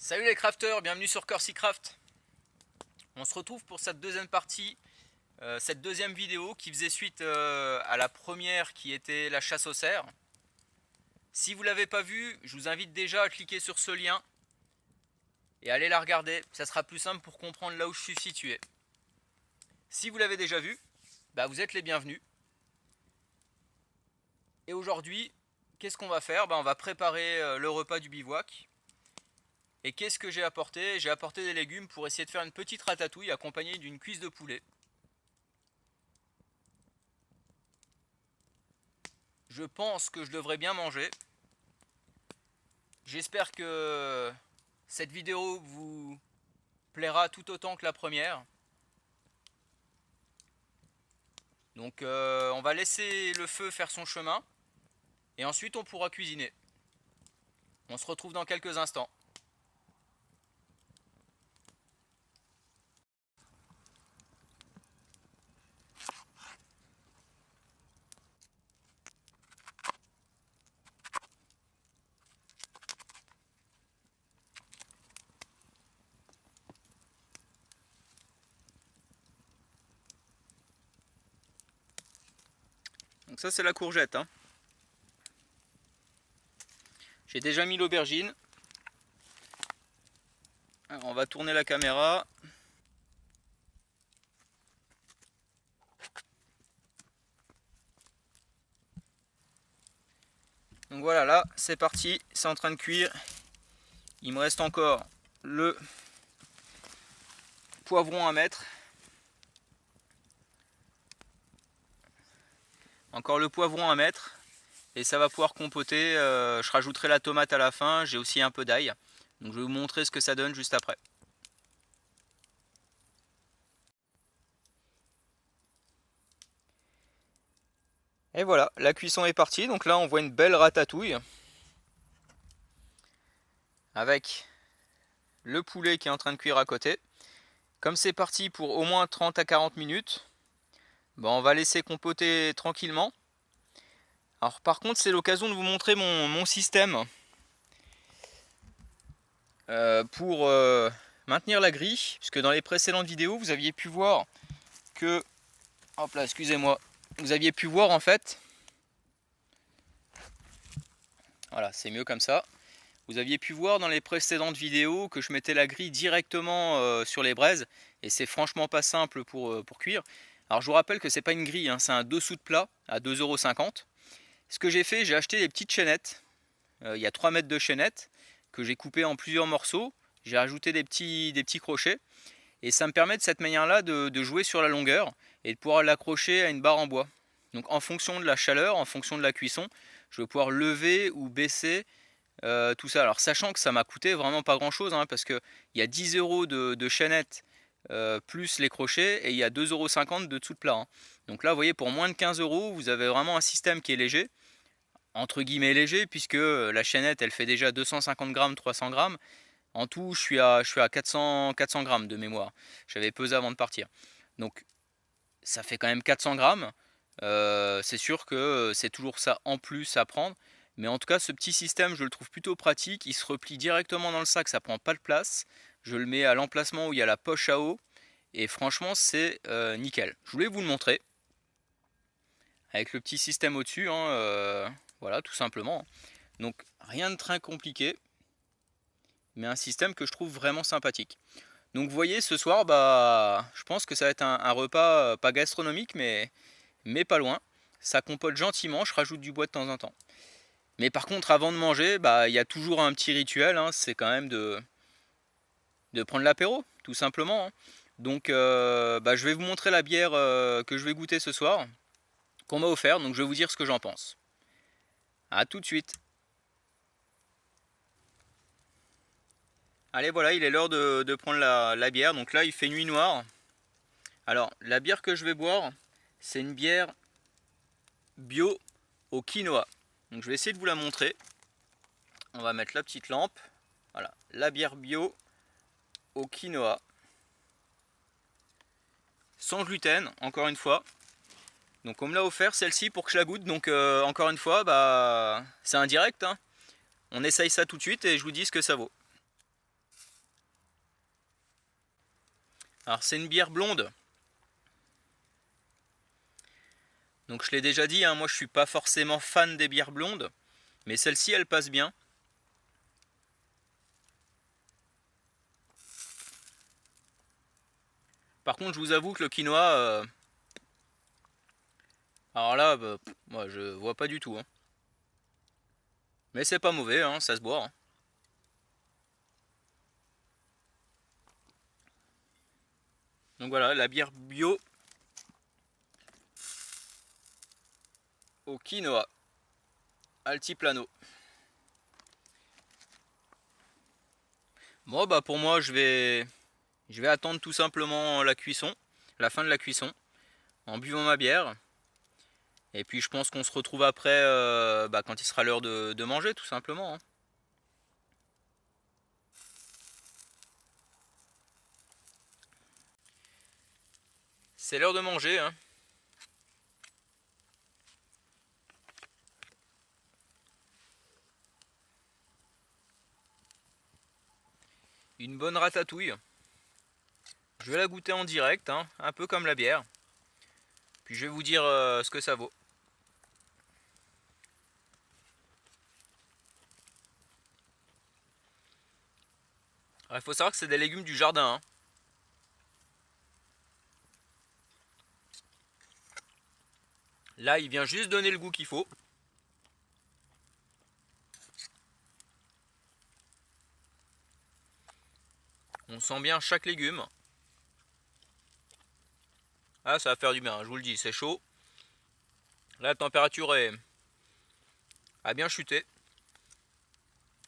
Salut les crafters, bienvenue sur CorsiCraft. On se retrouve pour cette deuxième partie, cette deuxième vidéo qui faisait suite à la première qui était la chasse aux cerfs. Si vous ne l'avez pas vue, je vous invite déjà à cliquer sur ce lien et aller la regarder. Ça sera plus simple pour comprendre là où je suis situé. Si vous l'avez déjà vue, vous êtes les bienvenus. Et aujourd'hui, qu'est-ce qu'on va faire? On va préparer le repas du bivouac. Et qu'est-ce que j'ai apporté? J'ai apporté des légumes pour essayer de faire une petite ratatouille accompagnée d'une cuisse de poulet. Je pense que je devrais bien manger. J'espère que cette vidéo vous plaira tout autant que la première. Donc on va laisser le feu faire son chemin et ensuite on pourra cuisiner. On se retrouve dans quelques instants. Donc ça c'est la courgette. J'ai déjà mis l'aubergine. Alors on va tourner la caméra. Donc voilà, là c'est parti, c'est en train de cuire. Il me reste encore le poivron à mettre. Encore le poivron à mettre. Et ça va pouvoir compoter. Je rajouterai la tomate à la fin. J'ai aussi un peu d'ail. Donc je vais vous montrer ce que ça donne juste après. Et voilà, la cuisson est partie. Donc là on voit une belle ratatouille. Avec le poulet qui est en train de cuire à côté. Comme c'est parti pour au moins 30 à 40 minutes, on va laisser compoter tranquillement. Alors par contre c'est l'occasion de vous montrer mon système pour maintenir la grille, puisque dans les précédentes vidéos vous aviez pu voir que, hop là, excusez-moi, vous aviez pu voir en fait, voilà c'est mieux comme ça, vous aviez pu voir dans les précédentes vidéos que je mettais la grille directement sur les braises, et c'est franchement pas simple pour cuire. Alors je vous rappelle que c'est pas une grille, c'est un dessous de plat à 2,50 €. Ce que j'ai fait, j'ai acheté des petites chaînettes, il y a 3 mètres de chaînettes que j'ai coupées en plusieurs morceaux, j'ai rajouté des petits crochets, et ça me permet de cette manière là de jouer sur la longueur et de pouvoir l'accrocher à une barre en bois. Donc en fonction de la chaleur, en fonction de la cuisson, je vais pouvoir lever ou baisser tout ça. Alors sachant que ça m'a coûté vraiment pas grand chose, parce qu'il y a 10 € de chaînettes plus les crochets, et il y a 2,50 € de dessous de plat. Donc là vous voyez, pour moins de 15 €, vous avez vraiment un système qui est léger, entre guillemets léger, puisque la chaînette elle fait déjà 250 grammes, 300 grammes. En tout je suis à 400 grammes de mémoire, j'avais pesé avant de partir. Donc ça fait quand même 400 grammes. C'est sûr que c'est toujours ça en plus à prendre. Mais en tout cas, ce petit système, je le trouve plutôt pratique. Il se replie directement dans le sac, ça prend pas de place. Je le mets à l'emplacement où il y a la poche à eau. Et franchement, c'est nickel. Je voulais vous le montrer. Avec le petit système au-dessus. Voilà, tout simplement. Donc, rien de très compliqué. Mais un système que je trouve vraiment sympathique. Donc, vous voyez, ce soir, je pense que ça va être un repas pas gastronomique, mais pas loin. Ça compote gentiment, je rajoute du bois de temps en temps. Mais par contre, avant de manger, il y a toujours un petit rituel, c'est quand même de prendre l'apéro, tout simplement. Donc je vais vous montrer la bière que je vais goûter ce soir, qu'on m'a offert, donc je vais vous dire ce que j'en pense. A tout de suite. Allez, voilà, il est l'heure de prendre la bière. Donc là, il fait nuit noire. Alors, la bière que je vais boire, c'est une bière bio au quinoa. Donc je vais essayer de vous la montrer. On va mettre la petite lampe. Voilà, la bière bio au quinoa. Sans gluten, encore une fois. Donc on me l'a offert celle-ci pour que je la goûte. Donc encore une fois, c'est un direct. On essaye ça tout de suite et je vous dis ce que ça vaut. Alors c'est une bière blonde. Donc je l'ai déjà dit, hein, moi je suis pas forcément fan des bières blondes, mais celle-ci elle passe bien. Par contre je vous avoue que le quinoa, alors là, bah, moi je vois pas du tout, hein. Mais c'est pas mauvais, hein, ça se boit, hein. Donc voilà, la bière bio au quinoa, altiplano. Bon bah pour moi je vais attendre tout simplement la cuisson, la fin de la cuisson, en buvant ma bière. Et puis je pense qu'on se retrouve après bah, quand il sera l'heure de manger tout simplement, hein. C'est l'heure de manger, hein. Une bonne ratatouille. Je vais la goûter en direct, hein, un peu comme la bière. Puis je vais vous dire ce que ça vaut. Il faut savoir que c'est des légumes du jardin, hein. Là, il vient juste donner le goût qu'il faut. On sent bien chaque légume. Ah, ça va faire du bien, je vous le dis, c'est chaud. Là, la température a bien chuté.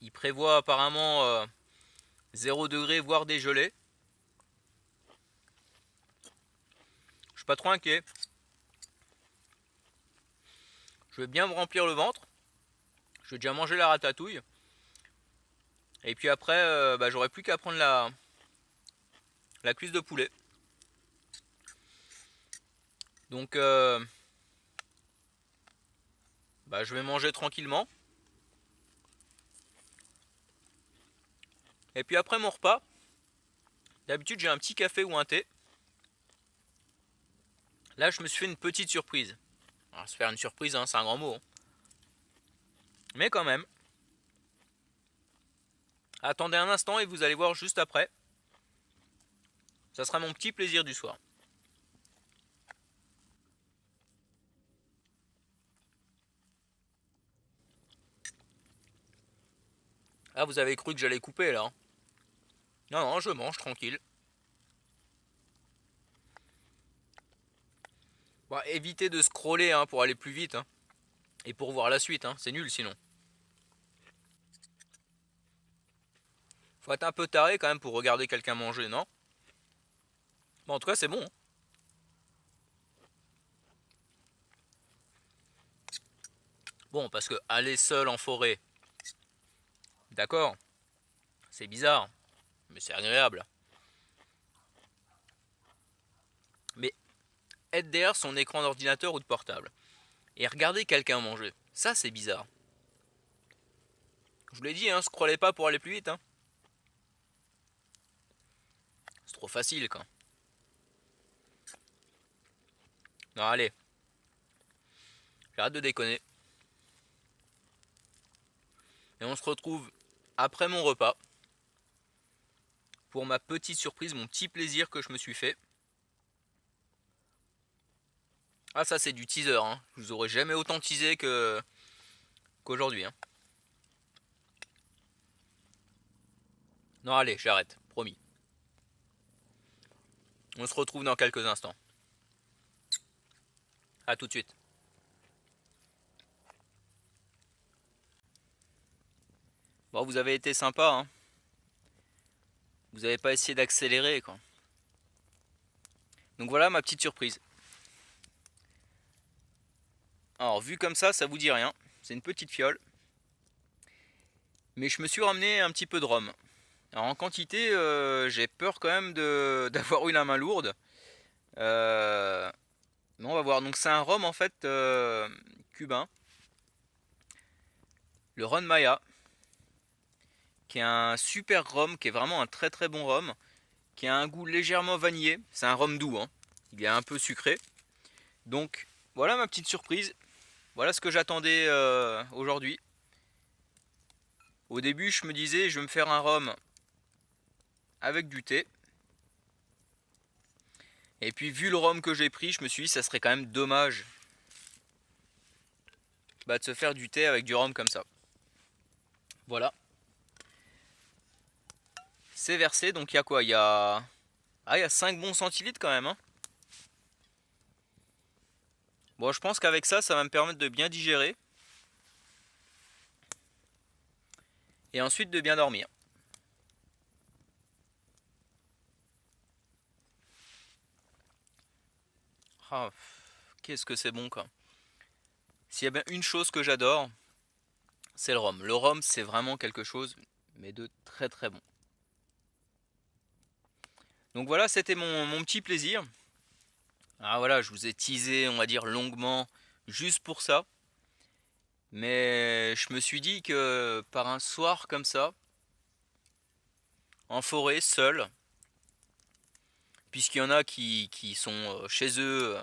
Il prévoit apparemment 0 degré, voire des gelées. Je suis pas trop inquiet. Je vais bien me remplir le ventre. Je vais déjà manger la ratatouille. Et puis après, bah, j'aurai plus qu'à prendre la cuisse de poulet. Donc, bah, je vais manger tranquillement. Et puis après mon repas, d'habitude j'ai un petit café ou un thé. Là, je me suis fait une petite surprise. Alors, se faire une surprise, hein, c'est un grand mot, hein. Mais quand même. Attendez un instant et vous allez voir juste après. Ça sera mon petit plaisir du soir. Ah, vous avez cru que j'allais couper là, hein. Non, non, je mange tranquille. Bon, évitez de scroller, hein, pour aller plus vite, hein. Et pour voir la suite, hein. C'est nul sinon. Faut être un peu taré quand même pour regarder quelqu'un manger, non? Bon, en tout cas, c'est bon, hein. Bon, parce que aller seul en forêt, d'accord, c'est bizarre, mais c'est agréable. Mais être derrière son écran d'ordinateur ou de portable et regarder quelqu'un manger, ça c'est bizarre. Je vous l'ai dit, hein, scrollez pas pour aller plus vite, hein. C'est trop facile, quoi. Non, allez, j'arrête de déconner. Et on se retrouve après mon repas pour ma petite surprise, mon petit plaisir que je me suis fait. Ah, ça c'est du teaser, hein. Je vous aurais jamais autant teasé qu'aujourd'hui, hein. Non, allez, j'arrête, promis. On se retrouve dans quelques instants. A tout de suite. Bon, vous avez été sympa, hein. Vous n'avez pas essayé d'accélérer, quoi. Donc voilà ma petite surprise. Alors, vu comme ça vous dit rien. C'est une petite fiole. Mais je me suis ramené un petit peu de rhum. Alors, en quantité, j'ai peur quand même d'avoir eu la main lourde. Mais on va voir. Donc, c'est un rhum en fait cubain. Le Ron Maya. Qui est un super rhum, qui est vraiment un très très bon rhum. qui a un goût légèrement vanillé. C'est un rhum doux, hein. Il est un peu sucré. Donc voilà ma petite surprise. Voilà ce que j'attendais aujourd'hui. Au début, je me disais, je vais me faire un rhum avec du thé. Et puis vu le rhum que j'ai pris, je me suis dit, ça serait quand même dommage de se faire du thé avec du rhum comme ça. Voilà. C'est versé, donc il y a quoi? Il y a 5 bons centilitres quand même, hein. Bon, je pense qu'avec ça, ça va me permettre de bien digérer. Et ensuite de bien dormir. Ah, qu'est-ce que c'est bon, quoi. S'il y a bien une chose que j'adore, c'est le rhum. Le rhum, c'est vraiment quelque chose, mais de très très bon. Donc voilà, c'était mon petit plaisir. Ah voilà, je vous ai teasé, on va dire, longuement, juste pour ça. Mais je me suis dit que par un soir comme ça, en forêt, seul, puisqu'il y en a qui sont chez eux,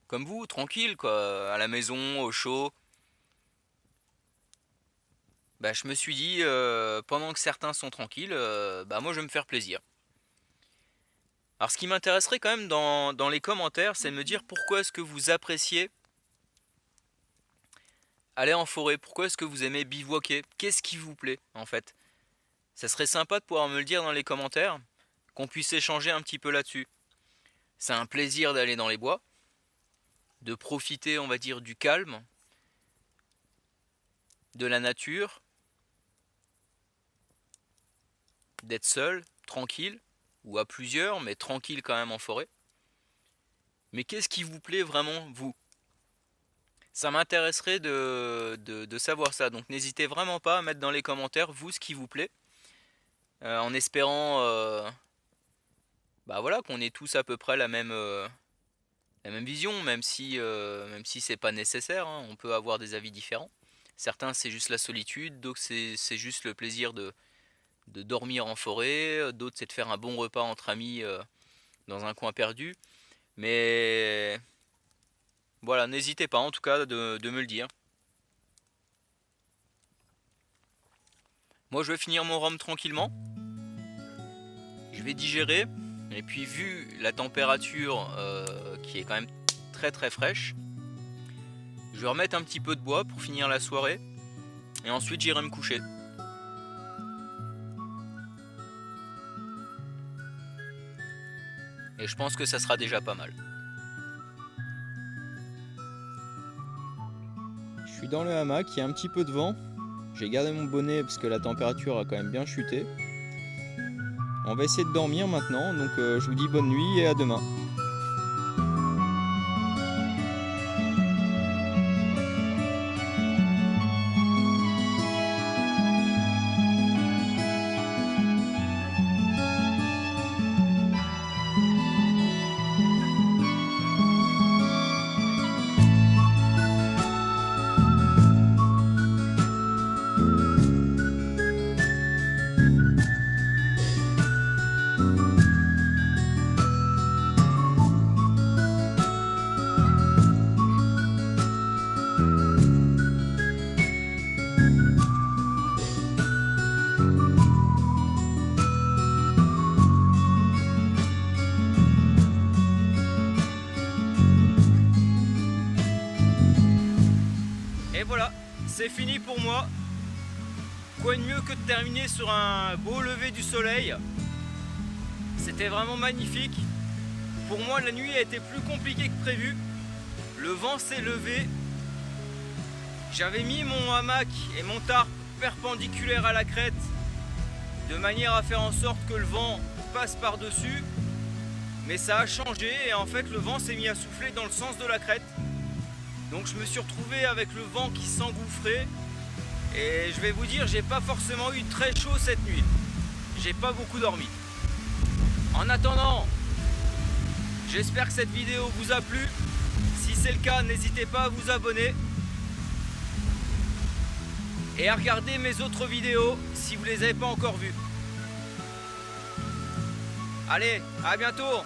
comme vous, tranquilles, quoi, à la maison, au chaud, je me suis dit, pendant que certains sont tranquilles, moi je vais me faire plaisir. Alors ce qui m'intéresserait quand même dans les commentaires, c'est de me dire pourquoi est-ce que vous appréciez aller en forêt, pourquoi est-ce que vous aimez bivouaquer, qu'est-ce qui vous plaît en fait. Ça serait sympa de pouvoir me le dire dans les commentaires, qu'on puisse échanger un petit peu là-dessus. C'est un plaisir d'aller dans les bois, de profiter, on va dire, du calme, de la nature, d'être seul, tranquille, ou à plusieurs, mais tranquille quand même en forêt. Mais qu'est-ce qui vous plaît vraiment, vous? Ça m'intéresserait de savoir ça, donc n'hésitez vraiment pas à mettre dans les commentaires, vous, ce qui vous plaît, en espérant voilà, qu'on ait tous à peu près la même vision, même si c'est pas nécessaire, hein, on peut avoir des avis différents. Certains c'est juste la solitude, d'autres c'est juste le plaisir de dormir en forêt, d'autres c'est de faire un bon repas entre amis dans un coin perdu. Mais voilà, n'hésitez pas en tout cas de me le dire. Moi je vais finir mon rhum tranquillement. Je vais digérer. Et puis vu la température qui est quand même très très fraîche, je vais remettre un petit peu de bois pour finir la soirée. Et ensuite j'irai me coucher. Et je pense que ça sera déjà pas mal. Je suis dans le hamac, il y a un petit peu de vent. J'ai gardé mon bonnet parce que la température a quand même bien chuté. On va essayer de dormir maintenant, donc je vous dis bonne nuit et à demain. Et voilà, c'est fini pour moi. Quoi de mieux que de terminer sur un beau lever du soleil. C'était vraiment magnifique. Pour moi, la nuit a été plus compliquée que prévu. Le vent s'est levé. J'avais mis mon hamac et mon tarp perpendiculaires à la crête, de manière à faire en sorte que le vent passe par-dessus. Mais ça a changé et en fait le vent s'est mis à souffler dans le sens de la crête. Donc je me suis retrouvé avec le vent qui s'engouffrait. Et je vais vous dire, j'ai pas forcément eu très chaud cette nuit. J'ai pas beaucoup dormi. En attendant, j'espère que cette vidéo vous a plu. Si c'est le cas, n'hésitez pas à vous abonner. Et à regarder mes autres vidéos si vous les avez pas encore vues. Allez, à bientôt.